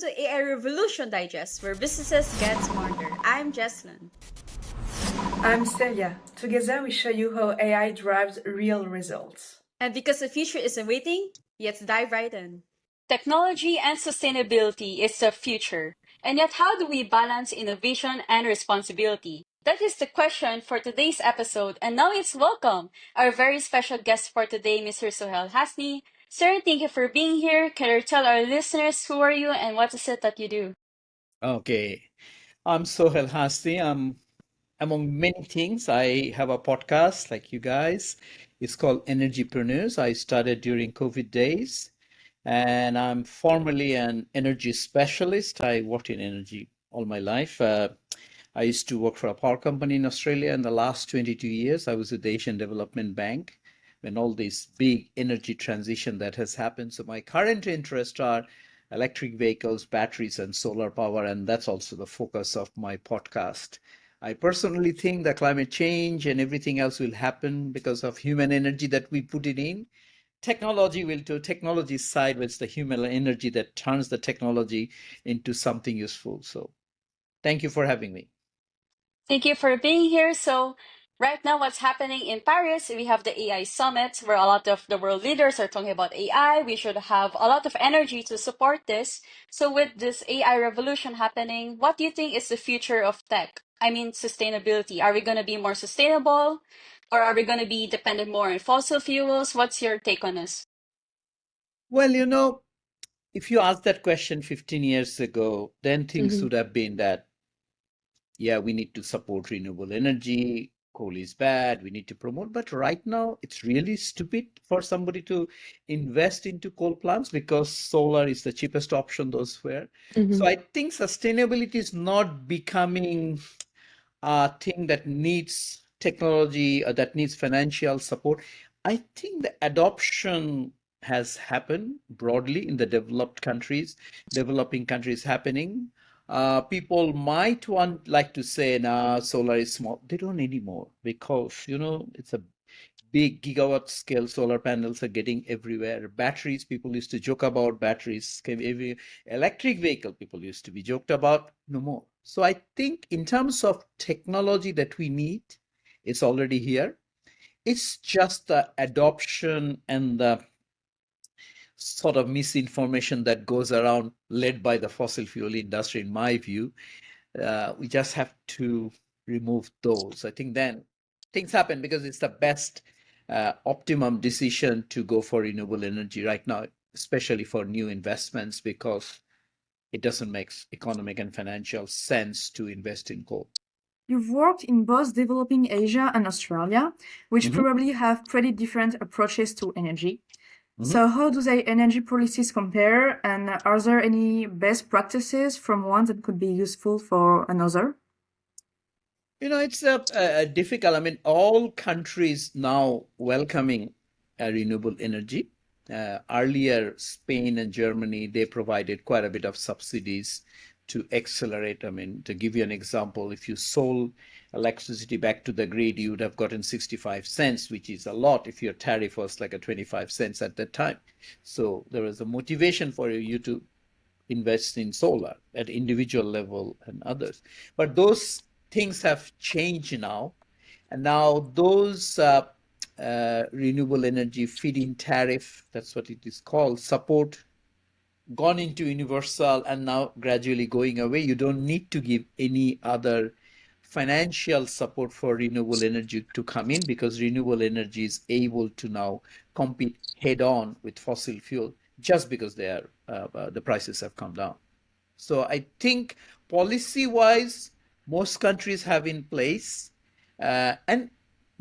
to AI Revolution Digest, where businesses get smarter. I'm Jesslyn. I'm Celia. Together we show you how AI drives real results. And because the future isn't waiting, let's dive right in. Technology and sustainability is the future. And yet, how do we balance innovation and responsibility? That is the question for today's episode. And now it's welcome our very special guest for today, Mr. Sohail Hasnie. Sir, thank you for being here. Can you tell our listeners who are you and what is it that you do? Okay, I'm Sohail Hasnie. Among many things, I have a podcast like you guys. It's called Energypreneurs. I started during COVID days, and I'm formerly an energy specialist. I worked in energy all my life. I used to work for a power company in Australia. In the last 22 years, I was at the Asian Development Bank when all this big energy transition that has happened. So my current interests are electric vehicles, batteries, and solar power, and that's also the focus of my podcast. I personally think that climate change and everything else will happen because of human energy that we put it in. Technology will too. Technology side, it's the human energy that turns the technology into something useful. So thank you for having me. Thank you for being here. So, right now, what's happening in Paris, we have the AI summit where a lot of the world leaders are talking about AI. We should have a lot of energy to support this. So, with this AI revolution happening, what do you think is the future of tech? I mean, sustainability. Are we going to be more sustainable or are we going to be dependent more on fossil fuels? What's your take on this? Well, if you asked that question 15 years ago, then things would have been that, yeah, we need to support renewable energy. Coal is bad. We need to promote. But right now, it's really stupid for somebody to invest into coal plants because solar is the cheapest option elsewhere. So I think sustainability is not becoming a thing that needs technology or that needs financial support. I think the adoption has happened broadly in the developed countries, developing countries happening. People might like to say, nah, solar is small. They don't anymore because, it's a big gigawatt scale solar panels are getting everywhere. Batteries, people used to joke about batteries. Electric vehicle, people used to be joked about, no more. So I think in terms of technology that we need, it's already here. It's just the adoption and the sort of misinformation that goes around led by the fossil fuel industry, in my view. We just have to remove those. I think then things happen because it's the best optimum decision to go for renewable energy right now, especially for new investments, because it doesn't make economic and financial sense to invest in coal. You've worked in both developing Asia and Australia, which probably have pretty different approaches to energy. So how do their energy policies compare, and are there any best practices from one that could be useful for another? It's a difficult. I mean, all countries now welcoming renewable energy. Earlier, Spain and Germany, they provided quite a bit of subsidies to accelerate. I mean, to give you an example, if you sold electricity back to the grid, you would have gotten 65 cents, which is a lot if your tariff was like a 25 cents at that time. So there was a motivation for you to invest in solar at individual level and others. But those things have changed now. And now those renewable energy feed-in tariff, that's what it is called, support gone into universal and now gradually going away. You don't need to give any other financial support for renewable energy to come in because renewable energy is able to now compete head on with fossil fuel just because the prices have come down. So I think policy wise, most countries have in place and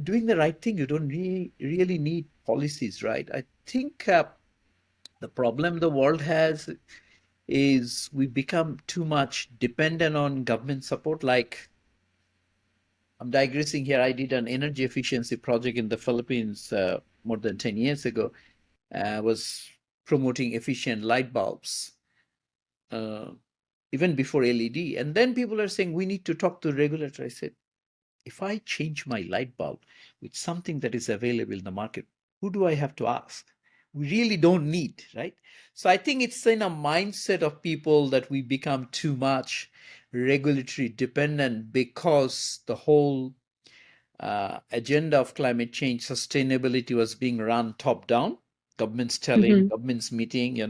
doing the right thing. You don't really need policies, right? I think the problem the world has is we become too much dependent on government support. Like, I'm digressing here. I did an energy efficiency project in the Philippines more than 10 years ago. Was promoting efficient light bulbs even before LED. And then people are saying, we need to talk to the regulator. I said, if I change my light bulb with something that is available in the market, who do I have to ask? we really don't need, right? So I think it's in a mindset of people that we become too much regulatory dependent because the whole agenda of climate change sustainability was being run top down, governments telling, governments meeting,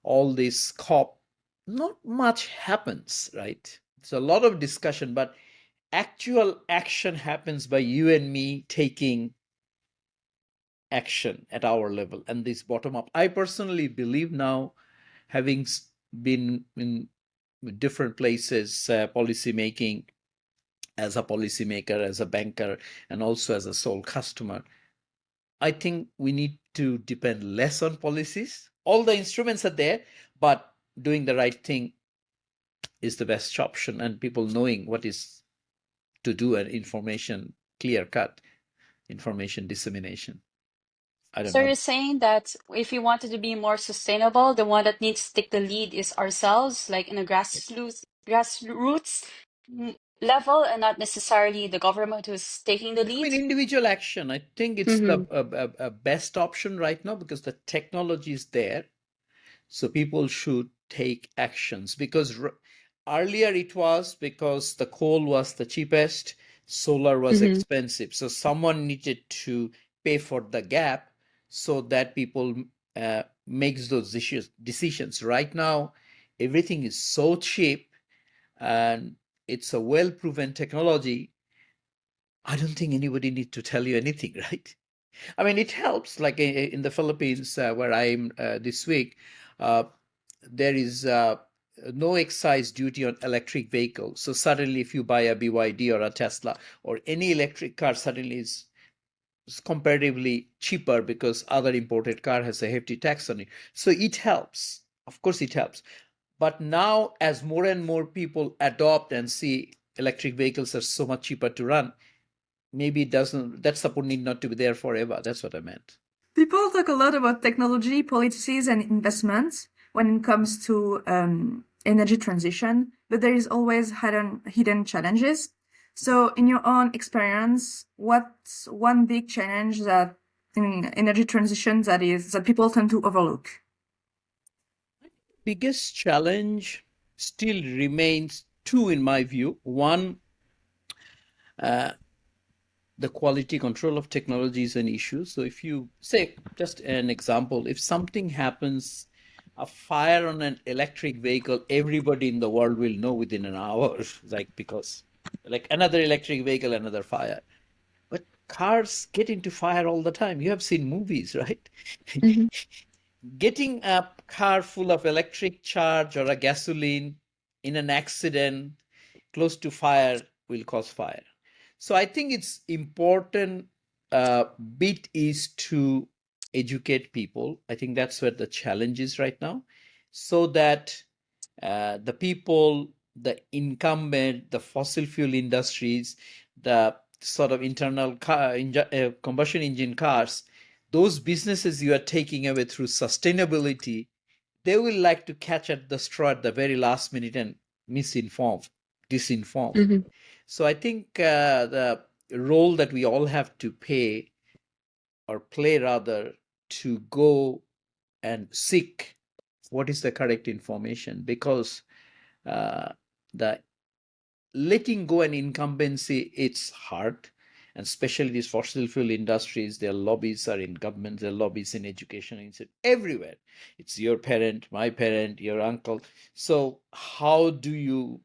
all this COP, not much happens, right? It's a lot of discussion, but actual action happens by you and me taking action at our level and this bottom up. I personally believe now, having been in different places, policy making, as a policymaker, as a banker, and also as a sole customer, I think we need to depend less on policies. All the instruments are there, but doing the right thing is the best option, and people knowing what is to do, and information, clear cut information dissemination. I don't So know. you're saying that if we wanted to be more sustainable, the one that needs to take the lead is ourselves, like in a grassroots level, and not necessarily the government who's taking the I mean, lead? individual action, I think it's Mm-hmm. the best option right now because the technology is there. So people should take actions because earlier it was because the coal was the cheapest, solar was Mm-hmm. expensive. So someone needed to pay for the gap so that people makes those decisions. Right now, everything is so cheap and it's a well-proven technology. I don't think anybody needs to tell you anything, right? I mean, it helps. Like in the Philippines, where I'm this week, uh, there is no excise duty on electric vehicles. So suddenly, if you buy a BYD or a Tesla or any electric car, suddenly is comparatively cheaper because other imported car has a hefty tax on it. So it helps. Of course, it helps. But now, as more and more people adopt and see electric vehicles are so much cheaper to run, maybe it doesn't. That support need not to be there forever. That's what I meant. People talk a lot about technology, policies, and investments when it comes to energy transition, but there is always hidden challenges. So, in your own experience, what's one big challenge that in energy transition that people tend to overlook? Biggest challenge still remains two, in my view. One, the quality control of technology is an issue. So if you say, just an example, if something happens, a fire on an electric vehicle, everybody in the world will know within an hour, like because like another electric vehicle, another fire. But cars get into fire all the time. You have seen movies, right? Mm-hmm. Getting a car full of electric charge or a gasoline in an accident close to fire will cause fire. So I think it's important bit is to educate people. I think that's where the challenge is right now, so that the people, the incumbent, the fossil fuel industries, the sort of internal combustion engine cars, those businesses you are taking away through sustainability, they will like to catch at the straw at the very last minute and disinform. Mm-hmm. So I think the role that we all have to play rather, to go and seek what is the correct information, because the letting go an incumbency, it's hard. And especially these fossil fuel industries, their lobbies are in government, their lobbies in education, it's everywhere. It's your parent, my parent, your uncle. So how do you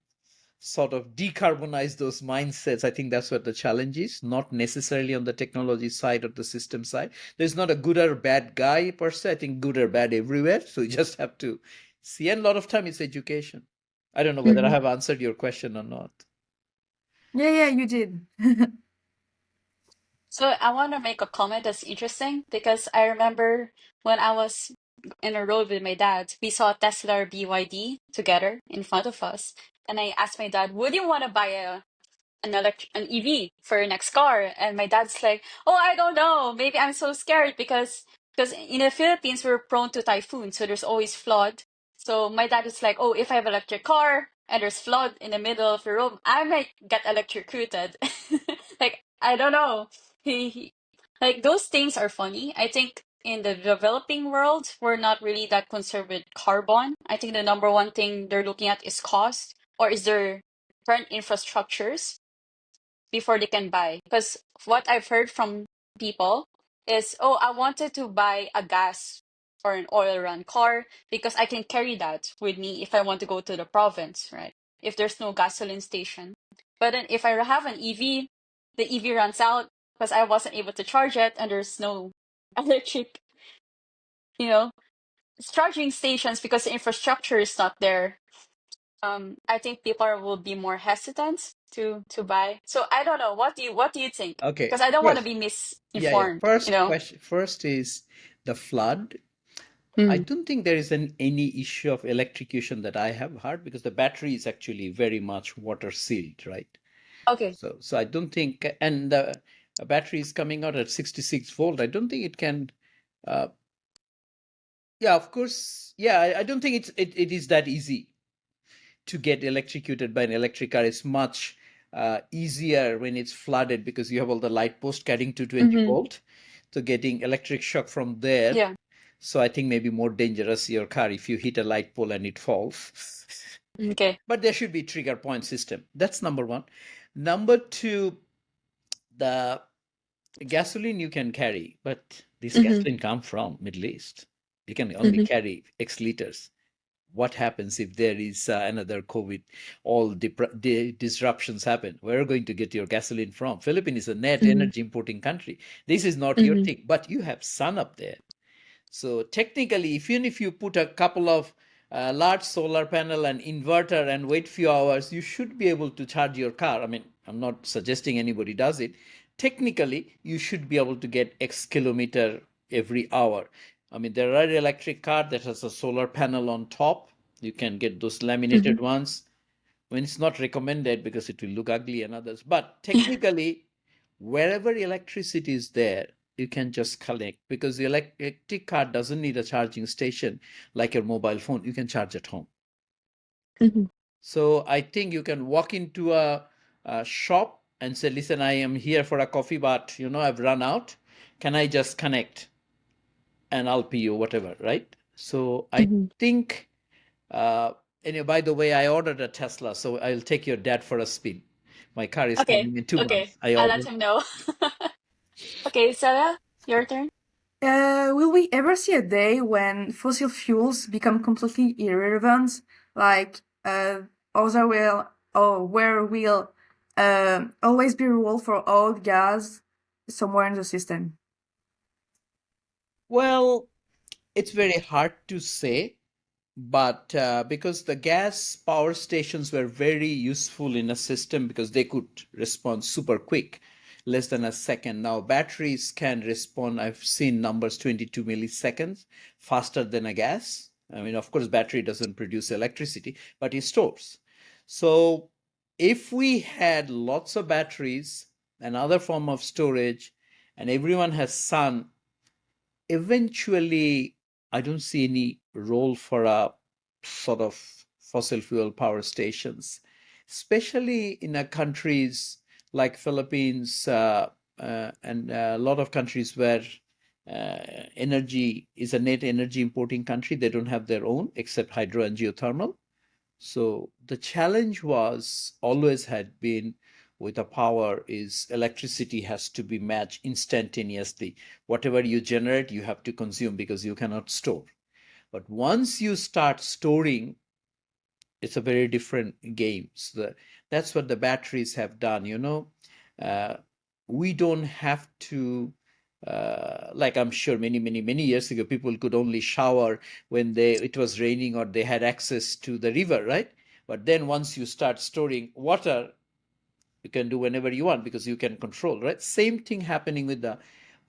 sort of decarbonize those mindsets? I think that's what the challenge is, not necessarily on the technology side or the system side. There's not a good or bad guy per se. I think good or bad everywhere. So you just have to see. And a lot of time it's education. I don't know whether I Mm-hmm. have answered your question or not. Yeah, you did. So I want to make a comment that's interesting because I remember when I was in a road with my dad, we saw Tesla or BYD together in front of us. And I asked my dad, would you want to buy an EV for your next car? And my dad's like, oh, I don't know. Maybe I'm so scared because in the Philippines we're prone to typhoons, so there's always flood. So my dad is like, oh, if I have an electric car and there's flood in the middle of the road, I might get electrocuted. Like I don't know. He like those things are funny. I think in the developing world, we're not really that concerned with carbon. I think the number one thing they're looking at is cost, or is their current infrastructures before they can buy. Because what I've heard from people is, oh, I wanted to buy a gas or an oil run car because I can carry that with me if I want to go to the province, right? If there's no gasoline station. But then if I have an EV, the EV runs out because I wasn't able to charge it and there's no electric, you know, charging stations because the infrastructure is not there. I think people will be more hesitant to buy. So I don't know. What do you think? Okay, Because I don't want to first, be yeah. misinformed, you First know? question, first is the flood. I Mm. don't think there is any issue of electrocution that I have heard because the battery is actually very much water sealed, right? Okay. So I don't think, and the battery is coming out at 66 volt. I don't think it can. Uh, yeah, of course. Yeah, I don't think it is that easy to get electrocuted by an electric car. It's much easier when it's flooded because you have all the light post carrying 220 Mm-hmm. volt. So getting electric shock from there. Yeah. So I think maybe more dangerous your car if you hit a light pole and it falls. Okay. But there should be trigger point system. That's number one. Number two, the gasoline you can carry, but this Mm-hmm. gasoline comes from Middle East. You can only Mm-hmm. carry X liters. What happens if there is another COVID, all disruptions happen? Where are you going to get your gasoline from? Philippines is a net Mm-hmm. energy importing country. This is not your Mm-hmm. thing, but you have sun up there. So technically, even if you put a couple of large solar panel and inverter and wait few hours, you should be able to charge your car. I mean, I'm not suggesting anybody does it. Technically, you should be able to get X kilometer every hour. I mean, there are electric car that has a solar panel on top. You can get those laminated ones. When it's not recommended because it will look ugly and others. But technically, wherever electricity is there, you can just connect because the electric car doesn't need a charging station like your mobile phone. You can charge at home. Mm-hmm. So I think you can walk into a shop and say, listen, I am here for a coffee, but I've run out. Can I just connect and I'll pay you whatever, right? So I Mm-hmm. think, and by the way, I ordered a Tesla, so I'll take your dad for a spin. My car is Okay. coming in 2 months. Okay. I I'll let ordered. him know. Okay, Sarah, your turn. Will we ever see a day when fossil fuels become completely irrelevant? Like, other will, or where will always be a role for old gas somewhere in the system? Well, it's very hard to say, but because the gas power stations were very useful in a system because they could respond super quick, less than a second. Now batteries can respond, I've seen numbers 22 milliseconds faster than a gas. I mean, of course, battery doesn't produce electricity, but it stores. So if we had lots of batteries, another form of storage, and everyone has sun, eventually, I don't see any role for a sort of fossil fuel power stations, especially in countries like Philippines and a lot of countries where energy is a net energy importing country. They don't have their own except hydro and geothermal. So the challenge was always had been with a power is electricity has to be matched instantaneously. Whatever you generate, you have to consume because you cannot store. But once you start storing, it's a very different game. So that's what the batteries have done. We don't have to, like I'm sure many years ago, people could only shower when it was raining or they had access to the river, right? But then once you start storing water, you can do whenever you want because you can control, right? Same thing happening with the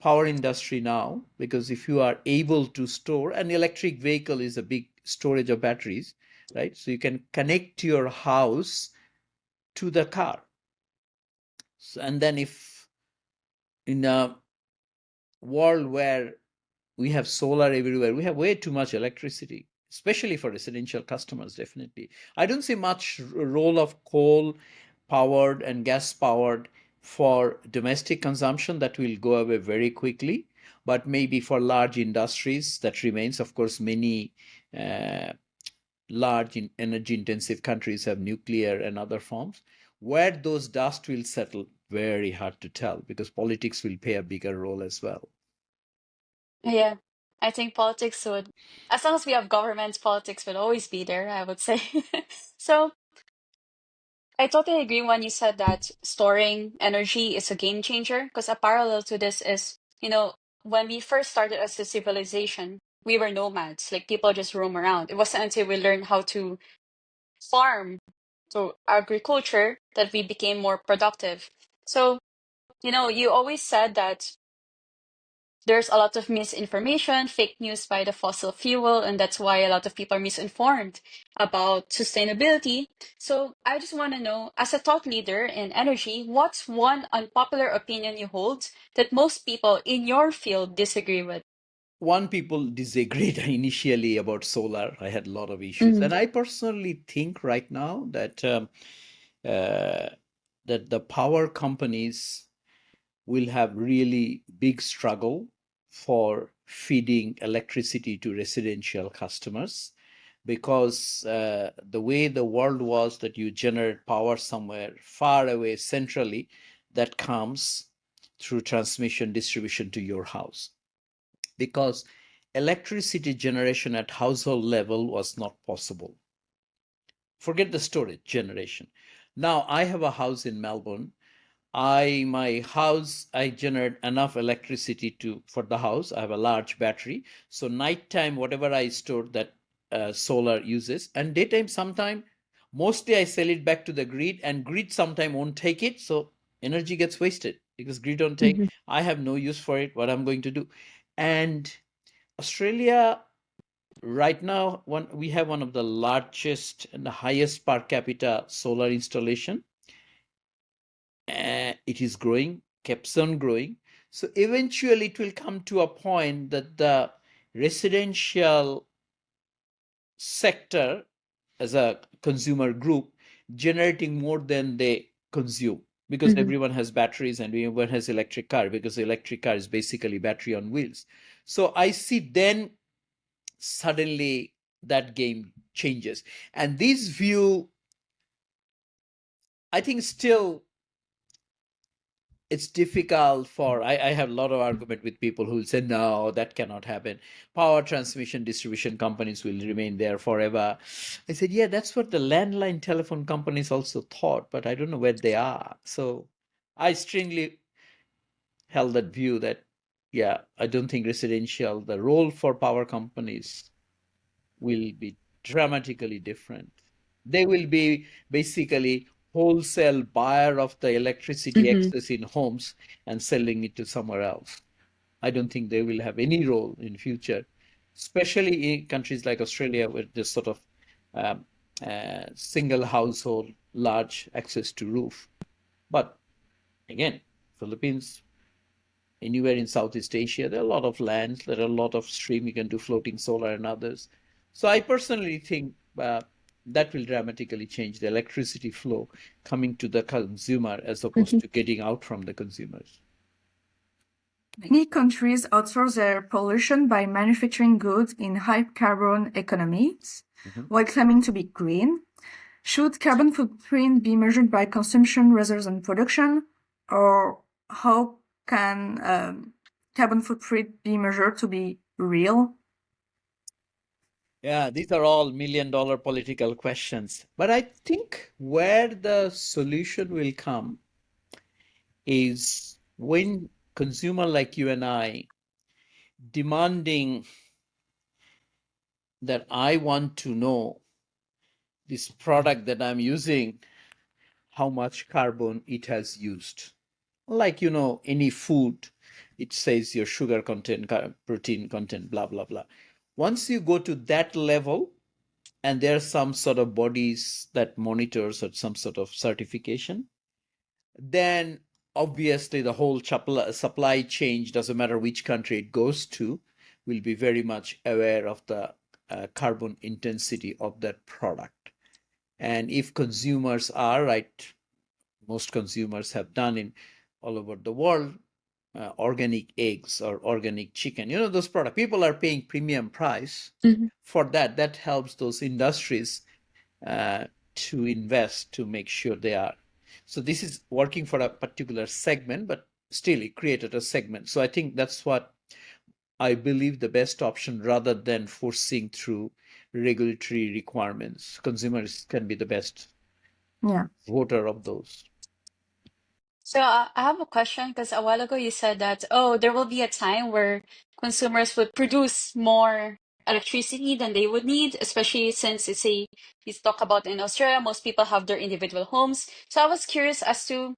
power industry now, because if you are able to store, an electric vehicle is a big storage of batteries, right? So you can connect your house to the car. So, and then if in a world where we have solar everywhere, we have way too much electricity, especially for residential customers, definitely. I don't see much role of coal powered and gas powered for domestic consumption. That will go away very quickly. But maybe for large industries, that remains. Of course, many large energy intensive countries have nuclear and other forms. Where those dust will settle, very hard to tell, because politics will play a bigger role as well. Yeah, I think politics would, as long as we have governments, politics would always be there, I would say. So I totally agree when you said that storing energy is a game changer, because a parallel to this is, when we first started as a civilization, we were nomads, like people just roam around. It wasn't until we learned how to farm, to agriculture, that we became more productive. So, you always said that there's a lot of misinformation, fake news by the fossil fuel, and that's why a lot of people are misinformed about sustainability. So I just want to know, as a thought leader in energy, what's one unpopular opinion you hold that most people in your field disagree with? One, people disagreed initially about solar. I had a lot of issues, Mm-hmm. and I personally think right now that that the power companies will have really big struggle for feeding electricity to residential customers, because the way the world was, that you generate power somewhere far away centrally, that comes through transmission distribution to your house, because electricity generation at household level was not possible. Forget the storage generation. Now I have a house in Melbourne. My house, I generate enough electricity for the house. I have a large battery. So nighttime, whatever I store, that solar uses, and daytime sometime, mostly I sell it back to the grid, and grid sometime won't take it. So energy gets wasted because grid don't take. I have no use for it. What I'm going to do? And Australia right now, we have one of the largest and the highest per capita solar installation. It is growing, keeps on growing. So eventually it will come to a point that the residential sector as a consumer group generating more than they consume, because everyone has batteries and everyone has electric car, because the electric car is basically battery on wheels. So I see then suddenly that game changes. And this view, I think still it's difficult for, I have a lot of argument with people who will say, no, that cannot happen. Power transmission distribution companies will remain there forever. I said, yeah, that's what the landline telephone companies also thought, but I don't know where they are. So I strongly held that view that, yeah, I don't think the role for power companies will be dramatically different. They will be basically wholesale buyer of the electricity excess in homes and selling it to somewhere else. I don't think they will have any role in future, especially in countries like Australia, where there's sort of single household, large access to roof. But again, Philippines, anywhere in Southeast Asia, there are a lot of lands, there are a lot of stream, you can do floating solar and others. So I personally think that will dramatically change the electricity flow coming to the consumer as opposed to getting out from the consumers. Many countries outsource their pollution by manufacturing goods in high carbon economies while claiming to be green. Should carbon footprint be measured by consumption rather than production? Or how can carbon footprint be measured to be real? Yeah, these are all million-dollar political questions. But I think where the solution will come is when consumer like you and I demanding that I want to know this product that I'm using, how much carbon it has used. Like, any food, it says your sugar content, protein content, blah, blah, blah. Once you go to that level, and there are some sort of bodies that monitors or some sort of certification, then obviously the whole supply chain, doesn't matter which country it goes to, will be very much aware of the carbon intensity of that product. And if consumers are right, most consumers have done in all over the world, organic eggs or organic chicken, those products. People are paying premium price for that. That helps those industries to invest to make sure they are. So this is working for a particular segment, but still it created a segment. So I think that's what I believe the best option, rather than forcing through regulatory requirements. Consumers can be the best voter of those. So I have a question because a while ago you said that, oh, there will be a time where consumers would produce more electricity than they would need, especially since you talk about in Australia, most people have their individual homes. So I was curious as to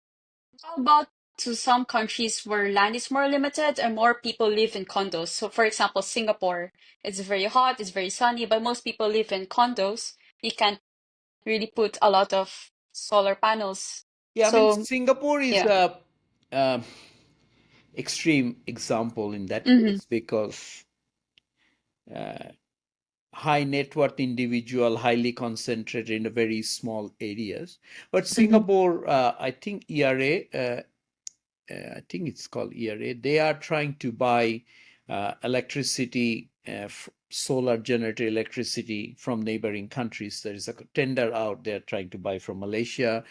how about to some countries where land is more limited and more people live in condos. So for example, Singapore, it's very hot, it's very sunny, but most people live in condos. You can't really put a lot of solar panels. Yeah, I mean, So Singapore is yeah. a extreme example in that Mm-hmm. case, because high net worth individual, highly concentrated in a very small areas. But Singapore, I think ERA, I think it's called ERA, they are trying to buy electricity, solar generated electricity from neighboring countries. There is a tender out there trying to buy from Malaysia,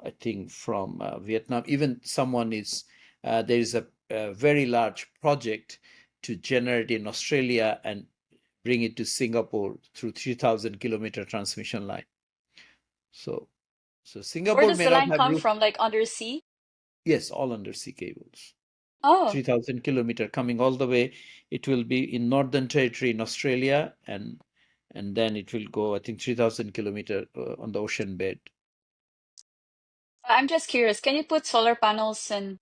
I think from Vietnam. Even someone is, there is a very large project to generate in Australia and bring it to Singapore through 3,000-kilometer transmission line. So Where Singapore does may the not line have come roof. from? Like undersea? Yes, all undersea cables. Oh, 3,000-kilometer coming all the way. It will be in Northern Territory in Australia, and then it will go, I think, 3,000-kilometer on the ocean bed. I'm just curious. Can you put solar panels in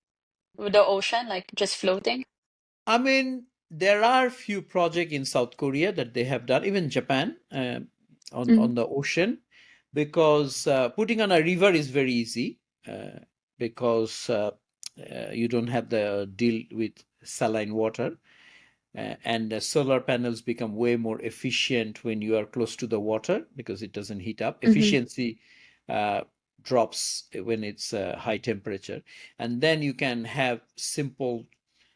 the ocean, like just floating? I mean, there are few projects in South Korea that they have done, even Japan, on the ocean, because putting on a river is very easy, because you don't have the deal with saline water. And the solar panels become way more efficient when you are close to the water, because it doesn't heat up. Efficiency drops when it's high temperature. And then you can have simple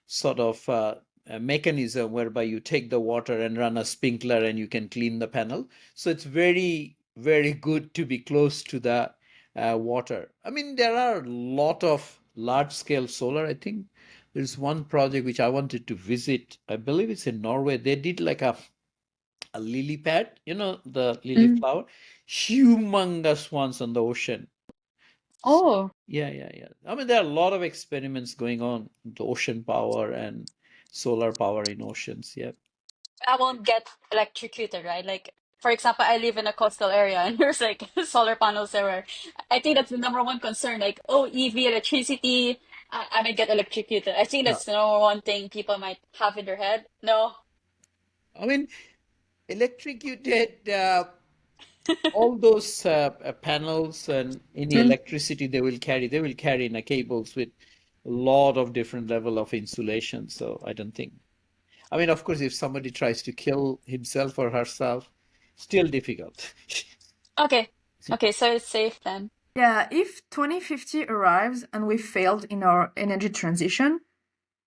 sort of a mechanism whereby you take the water and run a sprinkler and you can clean the panel. So it's very, very good to be close to the water. I mean, there are a lot of large scale solar. I think there's one project which I wanted to visit. I believe it's in Norway. They did like a lily pad, the lily flower, humongous ones on the ocean. Oh, Yeah. I mean, there are a lot of experiments going on, the ocean power and solar power in oceans. Yeah. I won't get electrocuted, right? Like, for example, I live in a coastal area and there's like solar panels everywhere. I think that's the number one concern. Like, oh, EV, electricity, I might get electrocuted. I think No, that's the number one thing people might have in their head. No. I mean, electrocuted, all those panels and any electricity they will carry in a cables with a lot of different level of insulation. So I don't think. I mean, of course, if somebody tries to kill himself or herself, still difficult. Okay. Okay, so it's safe then. Yeah, if 2050 arrives and we failed in our energy transition,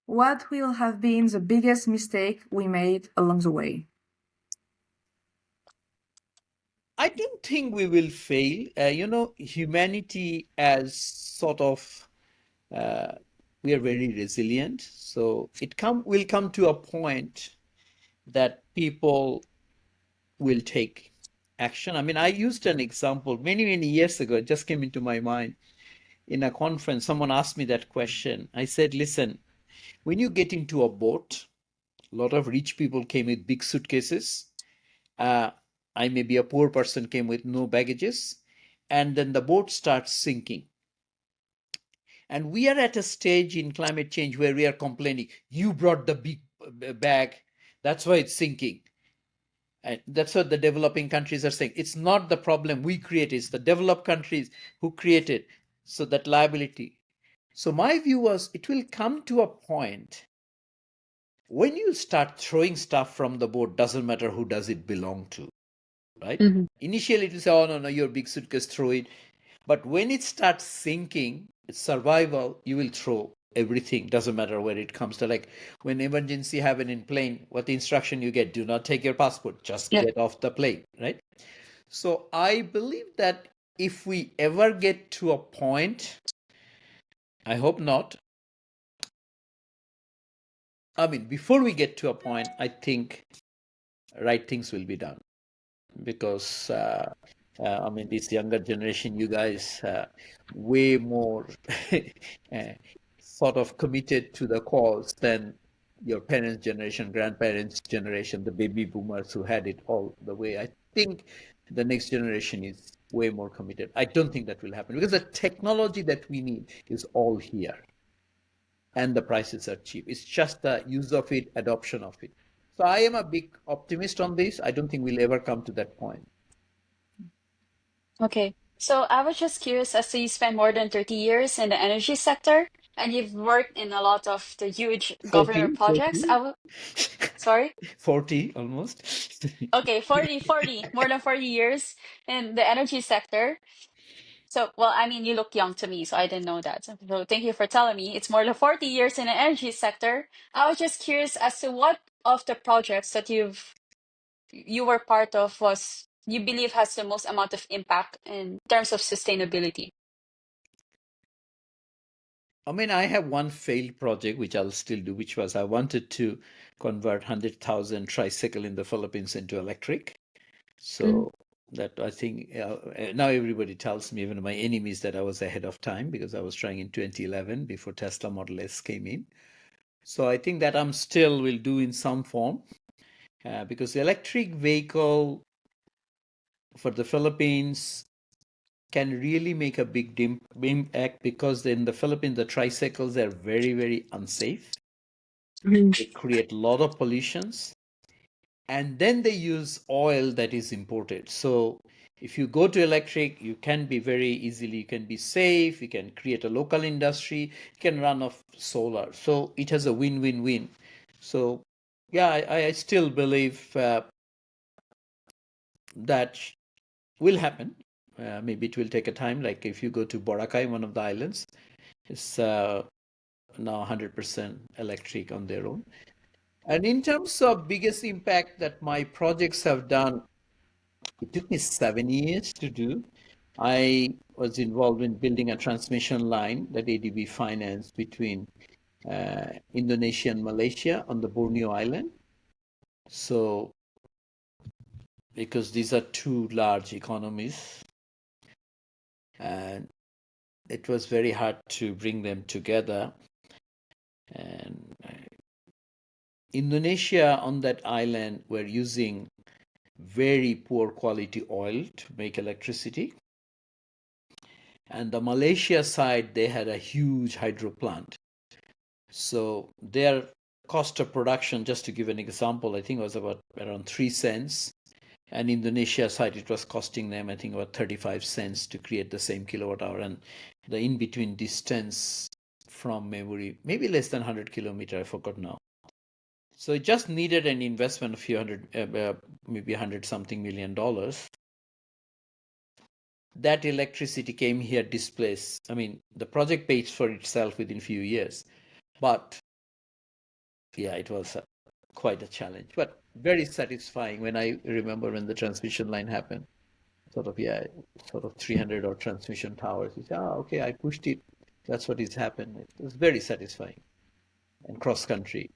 what will have been the biggest mistake we made along the way? I don't think we will fail. Humanity as sort of, we are very resilient. So will come to a point that people will take action. I mean, I used an example many, many years ago. It just came into my mind. In a conference, someone asked me that question. I said, listen, when you get into a boat, a lot of rich people came with big suitcases. I may be a poor person, came with no baggages. And then the boat starts sinking. And we are at a stage in climate change where we are complaining, you brought the big bag, that's why it's sinking. And that's what the developing countries are saying. It's not the problem we create, it's the developed countries who created. So that liability. So my view was, it will come to a point when you start throwing stuff from the boat, doesn't matter who does it belong to, right? Initially it will say, oh no, your big suitcase, throw it. But when it starts sinking, it's survival, you will throw. everything, doesn't matter where it comes to. Like when emergency happen in plane, what the instruction you get? Do not take your passport, just Yeah. get off the plane, right? So I believe that if we ever get to a point, I hope not. I mean, before we get to a point, I think right things will be done, because I mean, this younger generation, you guys, way more sort of committed to the cause than your parents' generation, grandparents' generation, the baby boomers who had it all the way. I think the next generation is way more committed. I don't think that will happen, because the technology that we need is all here, and the prices are cheap. It's just the use of it, adoption of it. So I am a big optimist on this. I don't think we'll ever come to that point. Okay. So I was just curious, as you spent more than 30 years in the energy sector and you've worked in a lot of the huge government 40, projects. 40, Sorry? 40 almost. Okay, 40, more than 40 years in the energy sector. So, well, I mean, you look young to me, so I didn't know that. So thank you for telling me. It's more than 40 years in the energy sector. I was just curious as to what of the projects that you were part of was you believe has the most amount of impact in terms of sustainability. I mean, I have one failed project, which I'll still do, which was I wanted to convert 100,000 tricycle in the Philippines into electric. So that I think now everybody tells me, even my enemies, that I was ahead of time, because I was trying in 2011 before Tesla Model S came in. So I think that I'm still will do in some form, because the electric vehicle for the Philippines can really make a big impact, because in the Philippines, the tricycles are very, very unsafe. They create a lot of pollutions, and then they use oil that is imported. So if you go to electric, you can be very easily, you can be safe, you can create a local industry, you can run off solar. So it has a win-win-win. So yeah, I still believe that will happen. Maybe it will take a time. Like if you go to Boracay, one of the islands, it's now 100% electric on their own. And in terms of biggest impact that my projects have done, it took me 7 years to do. I was involved in building a transmission line that ADB financed between Indonesia and Malaysia on the Borneo Island. So, because these are two large economies, and it was very hard to bring them together. And Indonesia on that island were using very poor quality oil to make electricity. And the Malaysia side, they had a huge hydro plant. So their cost of production, just to give an example, I think was about around 3 cents. And Indonesia side, it was costing them, I think, about 35 cents to create the same kilowatt hour. And the in-between distance from memory, maybe less than 100 kilometers, I forgot now. So it just needed an investment of a few hundred, maybe 100 something $million. That electricity came here displaced. I mean, the project pays for itself within a few years. But yeah, it was quite a challenge, but very satisfying when I remember when the transmission line happened. Sort of 300 or transmission towers. You say, okay, I pushed it. That's what has happened. It was very satisfying and cross country.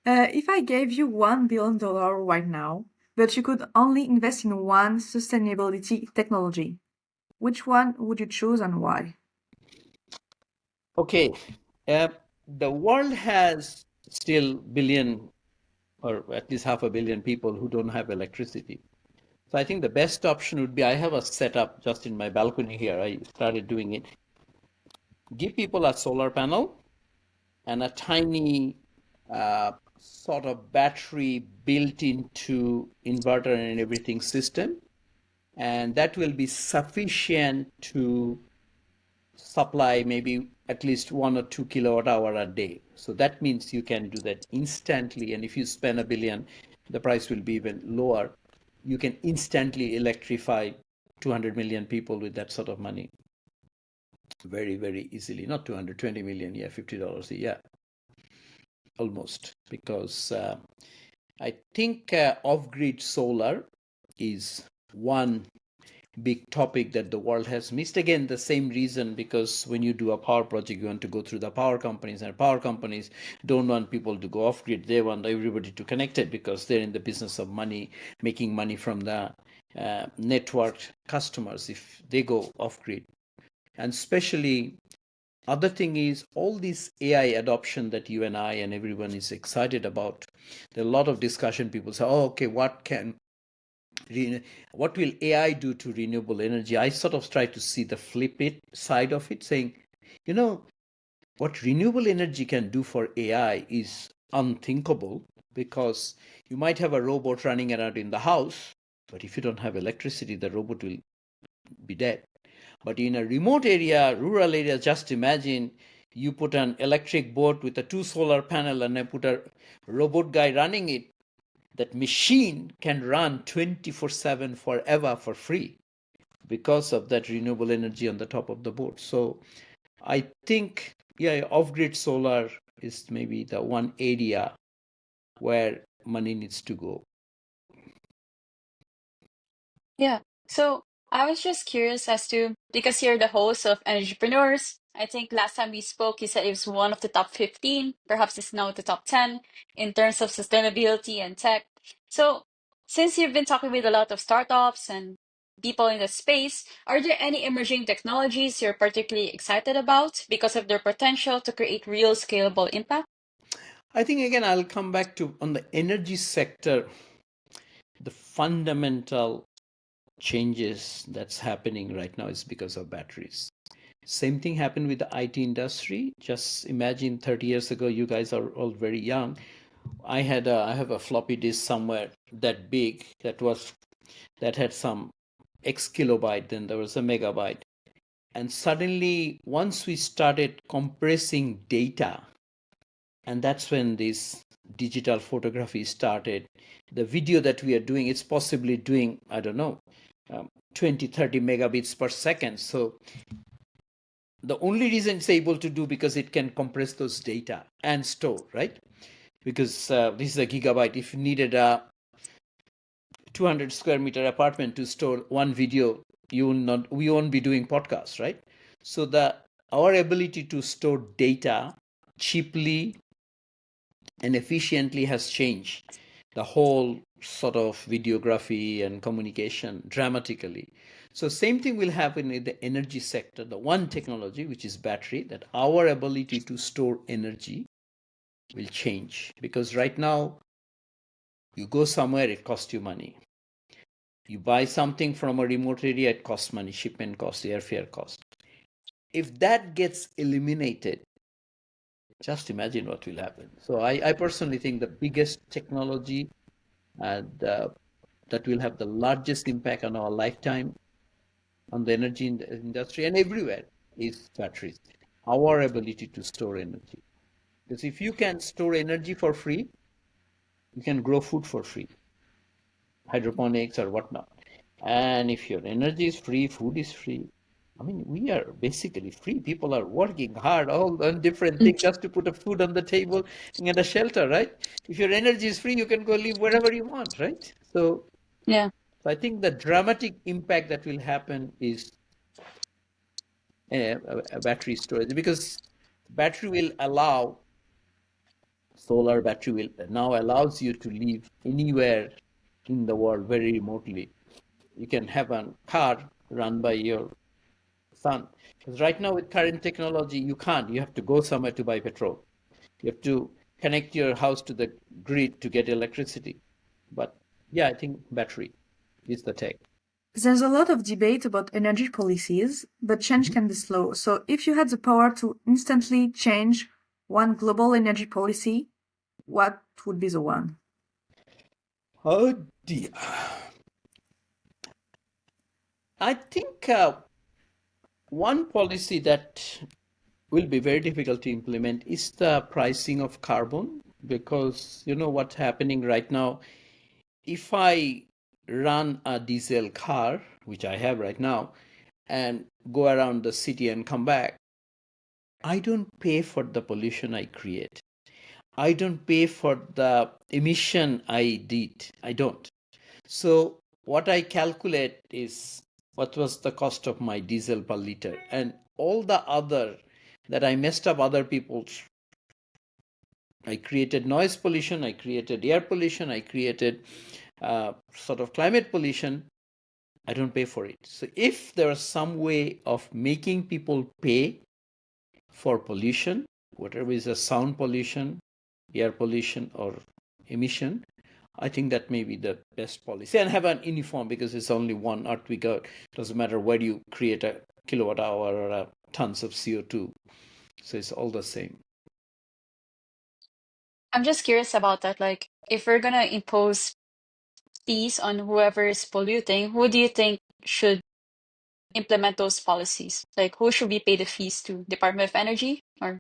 If I gave you $1 billion right now, but you could only invest in one sustainability technology, which one would you choose and why? Okay, the world has still billion or at least 500 million people who don't have electricity. So I think the best option would be, I have a setup just in my balcony here. I started doing it. Give people a solar panel and a tiny sort of battery built into inverter and everything system. And that will be sufficient to supply maybe at least 1 or 2 kilowatt hour a day. So that means you can do that instantly. And if you spend $1 billion, the price will be even lower. You can instantly electrify 200 million people with that sort of money. very, very easily. Not 220 million, yeah, $50 a year, almost. Because I think off-grid solar is one big topic that the world has missed. Again, the same reason, because when you do a power project, you want to go through the power companies, and power companies don't want people to go off grid. They want everybody to connect it because they're in the business of money, making money from the networked customers if they go off grid. And especially, other thing is all this AI adoption that you and I and everyone is excited about. There are a lot of discussion. People say, oh, okay, what will AI do to renewable energy? I sort of try to see the flip it side of it, saying, what renewable energy can do for AI is unthinkable, because you might have a robot running around in the house, but if you don't have electricity, the robot will be dead. But in a remote area, rural area, just imagine you put an electric boat with a 2 solar panel and I put a robot guy running it. That machine can run 24/7 forever for free because of that renewable energy on the top of the boat. So I think, yeah, off-grid solar is maybe the one area where money needs to go. Yeah. So I was just curious as to, because you're the host of Energypreneurs, I think last time we spoke, you said it was one of the top 15, perhaps it's now the top 10 in terms of sustainability and tech. So since you've been talking with a lot of startups and people in the space, are there any emerging technologies you're particularly excited about because of their potential to create real scalable impact? I think, again, I'll come back to on the energy sector, the fundamental changes that's happening right now is because of batteries. Same thing happened with the IT industry. Just imagine 30 years ago, you guys are all very young. I have a floppy disk somewhere that big that had some X kilobyte, then there was a megabyte. And suddenly, once we started compressing data, and that's when this digital photography started. The video that we are doing, it's possibly doing, I don't know, 20, 30 megabits per second. So the only reason it's able to do because it can compress those data and store, right? Because this is a gigabyte. If you needed a 200 square meter apartment to store one video, we won't be doing podcasts, right? So our ability to store data cheaply and efficiently has changed the whole sort of videography and communication dramatically. So same thing will happen in the energy sector. The one technology, which is battery, that our ability to store energy will change, because right now you go somewhere, it costs you money. You buy something from a remote area, it costs money, shipment cost, airfare cost. If that gets eliminated, just imagine what will happen. So I personally think the biggest technology and that will have the largest impact on our lifetime, on the energy industry and everywhere, is batteries. Our ability to store energy. Because if you can store energy for free, you can grow food for free, hydroponics or whatnot. And if your energy is free, food is free. I mean, we are basically free. People are working hard, all on different things just to put a food on the table and a shelter, right? If your energy is free, you can go live wherever you want, right? So Yeah. I think the dramatic impact that will happen is a battery storage, because battery will allow, solar battery will now allows you to live anywhere in the world very remotely. You can have a car run by your son. Because right now with current technology, you can't. You have to go somewhere to buy petrol. You have to connect your house to the grid to get electricity. But yeah, I think battery is the tech. There's a lot of debate about energy policies, but change can be slow. So if you had the power to instantly change one global energy policy, what would be the one? Oh dear. I think one policy that will be very difficult to implement is the pricing of carbon, because you know what's happening right now. If I run a diesel car, which I have right now, and go around the city and come back, I don't pay for the pollution I create. I don't pay for the emission I did. I don't. So what I calculate is what was the cost of my diesel per liter, and all the other that I messed up other people's. I created noise pollution, I created air pollution, I created sort of climate pollution. I don't pay for it. So if there is some way of making people pay for pollution, whatever is a sound pollution, air pollution, or emission, I think that may be the best policy. And have an uniform, because it's only one earth we got. Doesn't matter where you create a kilowatt hour or tons of CO2. So it's all the same. I'm just curious about that. Like, if we're gonna impose fees on whoever is polluting, who do you think should implement those policies? Like, who should we pay the fees to? Department of Energy? Or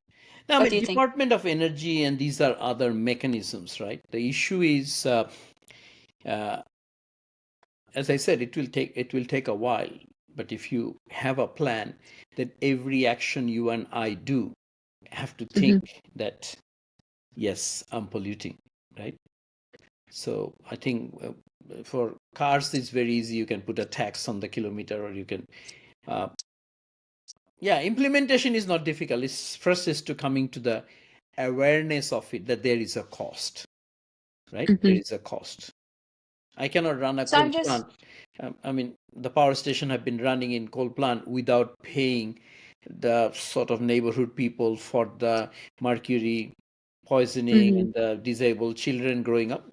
Now, I what mean, do you think? Department of Energy, and these are other mechanisms, right? The issue is, as I said, it will take a while. But if you have a plan, that every action you and I do have to think that, yes, I'm polluting, right? So I think for cars, it's very easy. You can put a tax on the kilometer, or you can, implementation is not difficult. It's first is to coming to the awareness of it, that there is a cost, right? There is a cost. I cannot run a So coal I'm just plant. I mean, the power station have been running in coal plant without paying the sort of neighborhood people for the mercury poisoning and the disabled children growing up.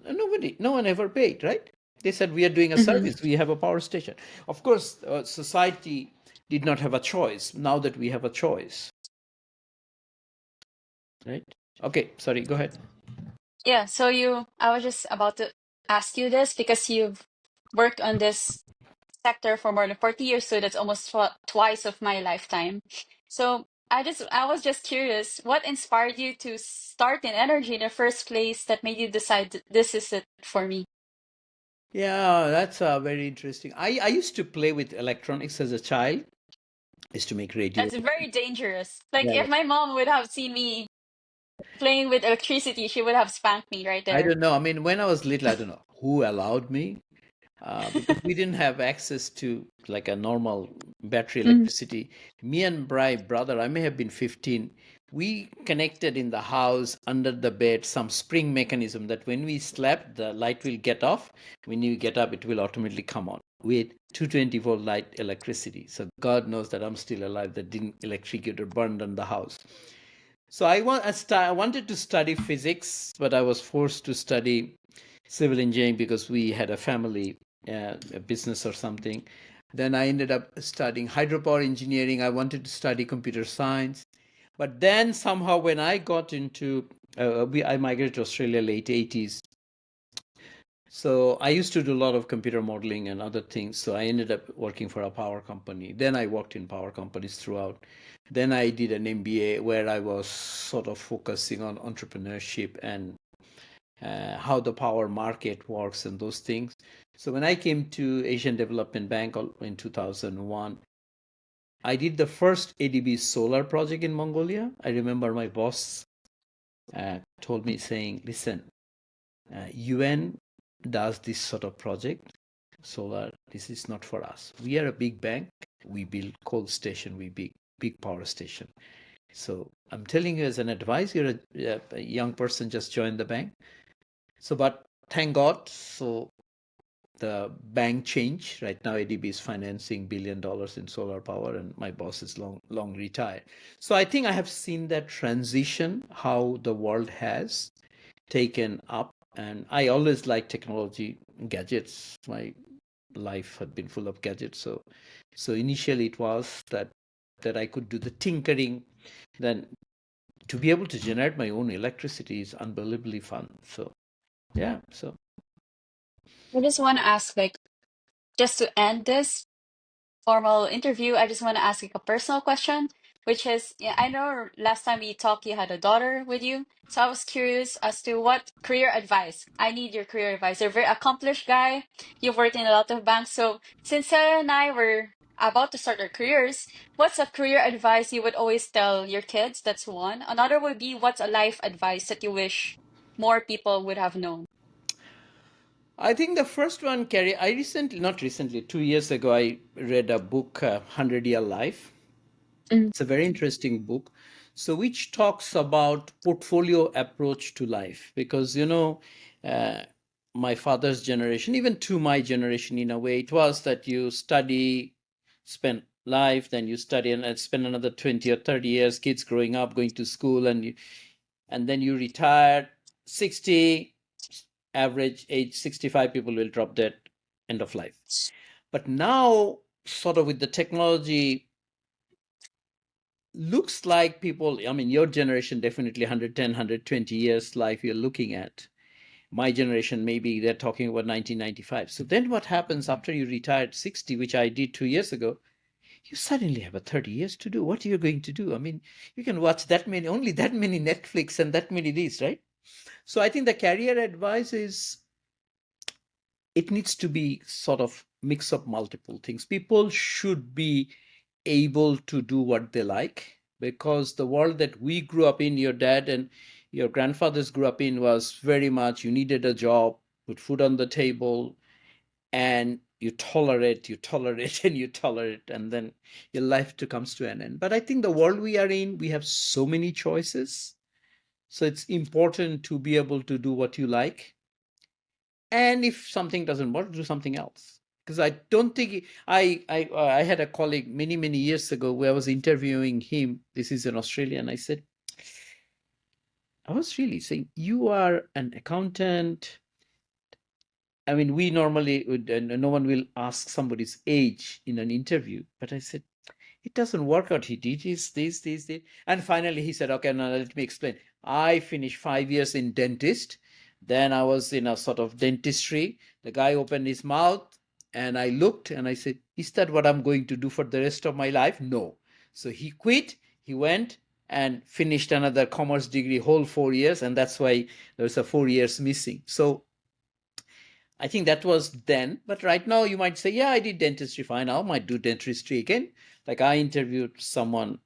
No one ever paid, right? They said, we are doing a service. We have a power station. Of course, society did not have a choice. Now that we have a choice, right? Okay, sorry, go ahead. Yeah, so I was just about to ask you this because you've worked on this sector for more than 40 years, so that's almost twice of my lifetime. So I was just curious, what inspired you to start in energy in the first place that made you decide this is it for me? Yeah, that's very interesting. I used to play with electronics as a child. I used to make radio. That's very dangerous. Like Yeah, if my mom would have seen me playing with electricity, she would have spanked me right I there. don't know. I mean, when I was little, I don't know who allowed me, because we didn't have access to like a normal battery electricity. Me and my brother, I may have been 15, we connected in the house under the bed some spring mechanism that when we slept, the light will get off. When you get up, it will automatically come on with 220-volt light electricity. So God knows that I'm still alive, that didn't electrocute or burned on the house. So I wanted to study physics, but I was forced to study civil engineering because we had a family a business or something. Then I ended up studying hydropower engineering. I wanted to study computer science. But then somehow when I got into, I migrated to Australia late 80s. So I used to do a lot of computer modeling and other things. So I ended up working for a power company. Then I worked in power companies throughout. Then I did an MBA where I was sort of focusing on entrepreneurship and how the power market works and those things. So when I came to Asian Development Bank in 2001, I did the first ADB solar project in Mongolia. I remember my boss told me saying, listen, UN does this sort of project, solar, this is not for us. We are a big bank. We build coal station, we build big power station. So I'm telling you as an advice, you're a young person, just joined the bank. So, but thank God, so the bank changed. Right now, ADB is financing $1 billion in solar power, and my boss is long retired. So I think I have seen that transition, how the world has taken up. And I always like technology, gadgets. My life had been full of gadgets. So initially it was that I could do the tinkering. Then to be able to generate my own electricity is unbelievably fun. So yeah, so I just want to ask, like, just to end this formal interview, I just want to ask like a personal question, which is, yeah, I know last time we talked, you had a daughter with you. So I was curious as to what career advice. I need your career advice. You're a very accomplished guy. You've worked in a lot of banks. So since Sarah and I were about to start their careers, what's a career advice you would always tell your kids? That's one. Another would be, what's a life advice that you wish more people would have known? I think the first one, Carrie, not recently, 2 years ago, I read a book, 100-Year Life. Mm. It's a very interesting book. So, which talks about portfolio approach to life, because, uh, my father's generation, even to my generation, in a way, it was that you study, spend life, then you study and spend another 20 or 30 years, kids growing up, going to school, and then you retire, 60, average age 65, people will drop dead, end of life. But now, sort of with the technology, looks like people, I mean, your generation, definitely 110, 120 years life you're looking at. My generation, maybe they're talking about 1995. So then what happens after you retire at 60, which I did 2 years ago, you suddenly have a 30 years to do. What are you going to do? I mean, you can watch only that many Netflix and that many these, right? So I think the career advice is, it needs to be sort of mix of multiple things. People should be able to do what they like, because the world that we grew up in, your dad and your grandfathers grew up in, was very much you needed a job, put food on the table, and you tolerate, and you tolerate, and then your life comes to an end. But I think the world we are in, we have so many choices. So it's important to be able to do what you like. And if something doesn't work, do something else. Because I don't think I had a colleague many years ago where I was interviewing him. This is in Australia, and I was really saying, you are an accountant. I mean, we normally would, no one will ask somebody's age in an interview. But I said, it doesn't work out. He did this. And finally he said, okay, now let me explain. I finished 5 years in dentist. Then I was in a sort of dentistry. The guy opened his mouth and I looked and I said, is that what I'm going to do for the rest of my life? No. So he quit. He went and finished another commerce degree, whole 4 years. And that's why there's a 4 years missing. So I think that was then. But right now you might say, yeah, I did dentistry fine. I might do dentistry again. Like I interviewed someone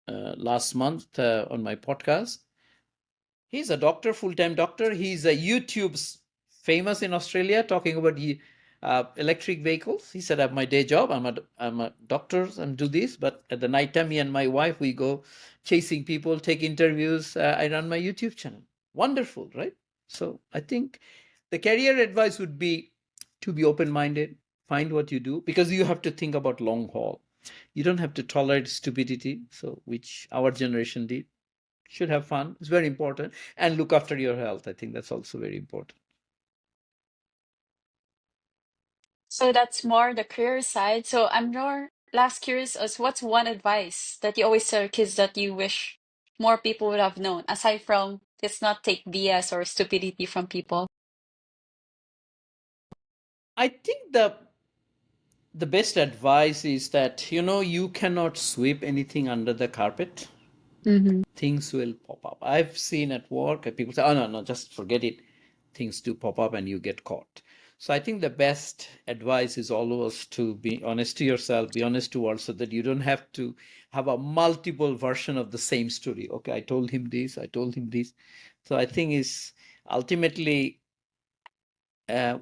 last month on my podcast. He's a doctor, full-time doctor. He's a YouTube's famous in Australia, talking about electric vehicles. He said, I have my day job. I'm a doctor and do this. But at the nighttime, me and my wife, we go chasing people, take interviews. I run my YouTube channel. Wonderful, right? So I think the career advice would be to be open-minded, find what you do, because you have to think about long haul. You don't have to tolerate stupidity, so which our generation did. Should have fun. It's very important. And look after your health. I think that's also very important. So that's more the career side. So I'm more last curious as, what's one advice that you always tell your kids that you wish more people would have known, aside from let's not take BS or stupidity from people? I think the best advice is that, you cannot sweep anything under the carpet. Mm-hmm. Things will pop up. I've seen at work, people say, oh, no, just forget it. Things do pop up and you get caught. So I think the best advice is always to be honest to yourself, be honest to world, so that you don't have to have a multiple version of the same story. Okay, I told him this, I told him this. So I think is ultimately uh,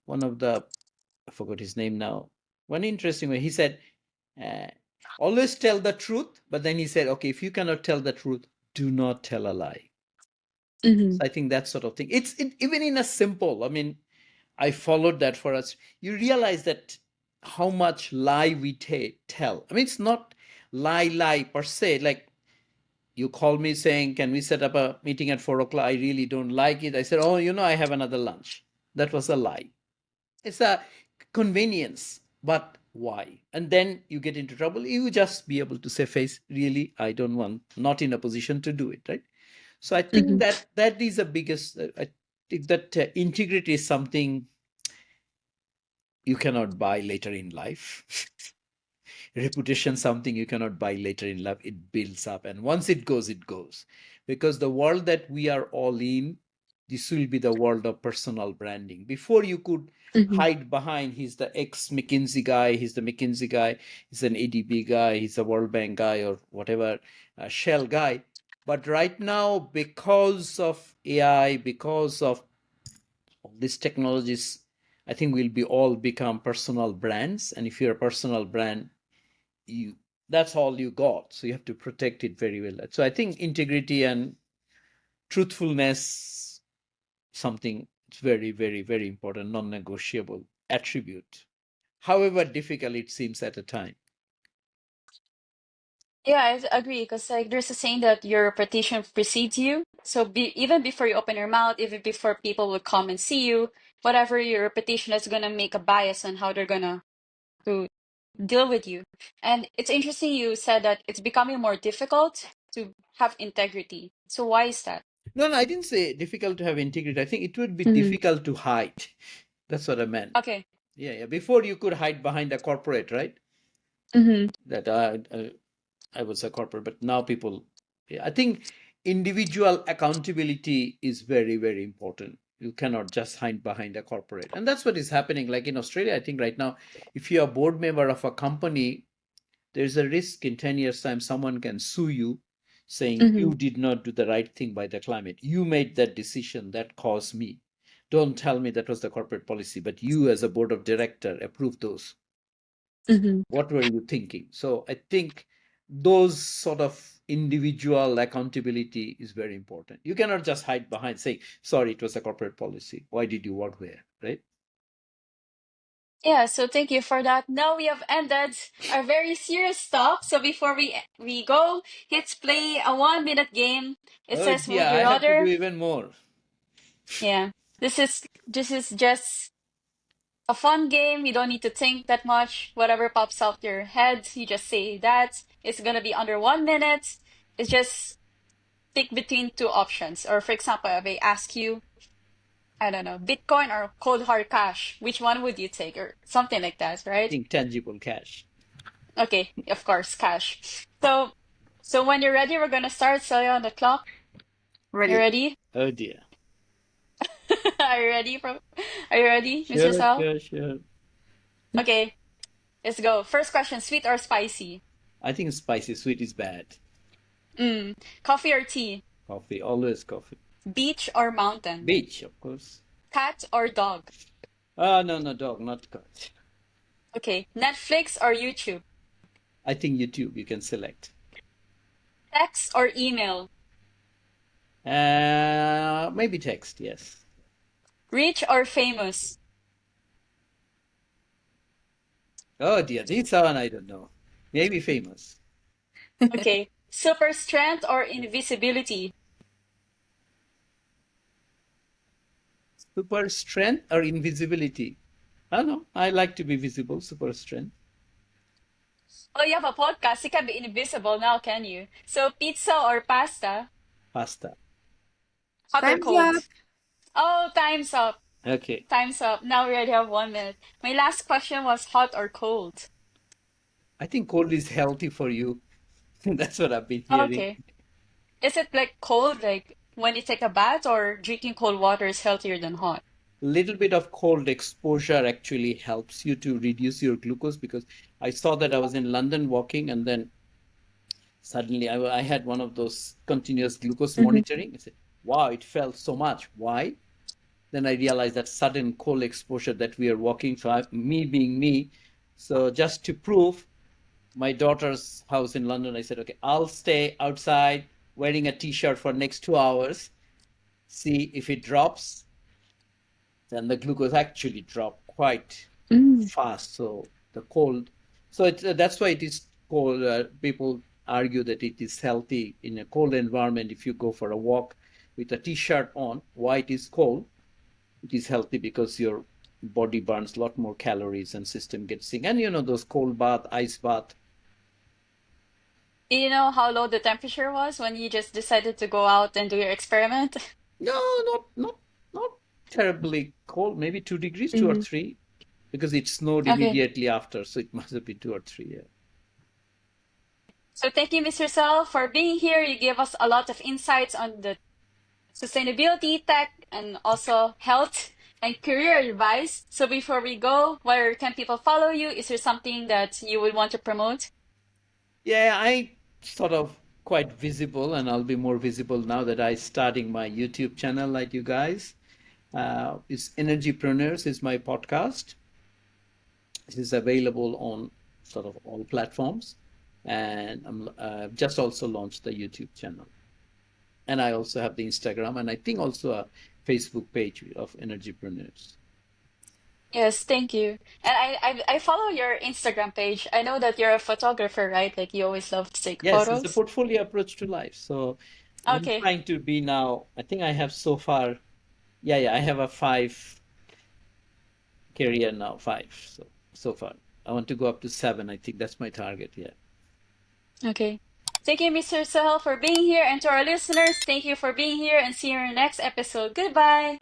one of the, I forgot his name now, one interesting way, he said, uh, always tell the truth. But then he said, okay, if you cannot tell the truth, do not tell a lie. Mm-hmm. So I think that sort of thing. Even in a simple, I mean, I followed that for us. You realize that how much lie we tell. I mean, it's not lie per se. Like you call me saying, can we set up a meeting at 4 o'clock? I really don't like it. I said, oh, I have another lunch. That was a lie. It's a convenience, but why? And then you get into trouble. You just be able to say, face, really, I don't want, not in a position to do it, right? So I think Mm-hmm. that is the biggest, I think that integrity is something you cannot buy later in life. Reputation, something you cannot buy later in life. It builds up. And once it goes, it goes. Because the world that we are all in, This will be the world of personal branding. Before you could hide behind, he's the ex-McKinsey guy, he's the McKinsey guy, he's an ADB guy, he's a World Bank guy or whatever, Shell guy. But right now, because of AI, because of these technologies, I think we'll be all become personal brands. And if you're a personal brand, that's all you got. So you have to protect it very well. So I think integrity and truthfulness, something it's very, very, very important, non-negotiable attribute, however difficult it seems at a time. Yeah, I agree because like there's a saying that your reputation precedes you. So even before you open your mouth, even before people will come and see you, whatever your reputation is gonna make a bias on how they're gonna to deal with you. And it's interesting you said that it's becoming more difficult to have integrity. So why is that? No, I didn't say difficult to have integrity. I think it would be Mhm. difficult to hide. That's what I meant. Okay. Yeah. Before you could hide behind a corporate, right? That I was a corporate, but now people, I think individual accountability is very, very important. You cannot just hide behind a corporate. And that's what is happening. Like in Australia, I think right now, if you're a board member of a company, there's a risk in 10 years' time, someone can sue you saying you did not do the right thing by the climate. You made that decision that caused me. Don't tell me that was the corporate policy, but you as a board of director approved those. What were you thinking? So I think those sort of individual accountability is very important. You cannot just hide behind saying, sorry, it was a corporate policy. Why did you work there? Right? Yeah, so thank you for that. Now we have ended our very serious talk. So before we go, let's play a 1 minute game. It Oh says dear, would you I have to do rather? even more. Yeah. This is just a fun game. You don't need to think that much. Whatever pops out your head, you just say that. It's gonna be under 1 minute. It's just pick between two options. Or for example, if I ask you, I don't know, Bitcoin or cold hard cash, which one would you take? Or something like that, I right? think tangible cash. Okay, of course, cash. So when you're ready, we're gonna start. So you're on the clock. You Ready. ready? Oh dear. Are you ready, Are you ready, Mr. Sure, Sal? sure, sure. Okay, let's go. First question, sweet or spicy? I think spicy. Sweet is bad. Coffee or tea? Coffee, always coffee. Beach or mountain? Beach, of course. Cat or dog? No, dog, not cat. Okay, Netflix or YouTube? I think YouTube, you can select. Text or email? Maybe text, yes. Rich or famous? Oh dear, this one I don't know. Maybe famous. Okay, super strength or invisibility? Super strength or invisibility? I don't know. I like to be visible, super strength. Oh, you have a podcast. You can be invisible now, can you? So pizza or pasta? Pasta. Hot or Time's cold? up. Oh, time's up. Okay. Time's up. Now we already have 1 minute. My last question was hot or cold? I think cold is healthy for you. That's what I've been hearing. Okay. Is it like cold, like when you take a bath, or drinking cold water is healthier than hot? Little bit of cold exposure actually helps you to reduce your glucose, because I saw that I was in London walking and then suddenly I had one of those continuous glucose monitoring. I said, wow, it fell so much. Why? Then I realized that sudden cold exposure that we are walking. So me being me, so just to prove my daughter's house in London, I said, okay, I'll stay outside wearing a t-shirt for next 2 hours, see if it drops. Then the glucose actually dropped quite fast. So the cold, so that's why it is cold. People argue that it is healthy in a cold environment. If you go for a walk with a t-shirt on, why it is cold? It is healthy because your body burns a lot more calories and system gets sick. And you know, those cold bath, ice bath. Do you know how low the temperature was when you just decided to go out and do your experiment? No, not terribly cold. Maybe 2 degrees, 2 or 3, because it snowed Okay. immediately after. So it must have been 2 or 3. Yeah. So thank you, Mr. Sal, for being here. You gave us a lot of insights on the sustainability, tech, and also health and career advice. So before we go, where can people follow you? Is there something that you would want to promote? Yeah, I sort of quite visible, and I'll be more visible now that I starting my YouTube channel like you guys. It's Energypreneurs is my podcast. It is available on sort of all platforms, and I've just also launched the YouTube channel, and I also have the Instagram, and I think also a Facebook page of Energypreneurs. Yes, thank you. And I follow your Instagram page. I know that you're a photographer, right? Like you always love to take Yes, it's a photos. portfolio approach to life. So I'm Okay. trying to be now. I think I have so far. Yeah, I have a 5 career now, 5 so far. I want to go up to 7. I think that's my target. Yeah. Okay. Thank you, Mr. Sohail, for being here. And to our listeners, thank you for being here and see you in our next episode. Goodbye.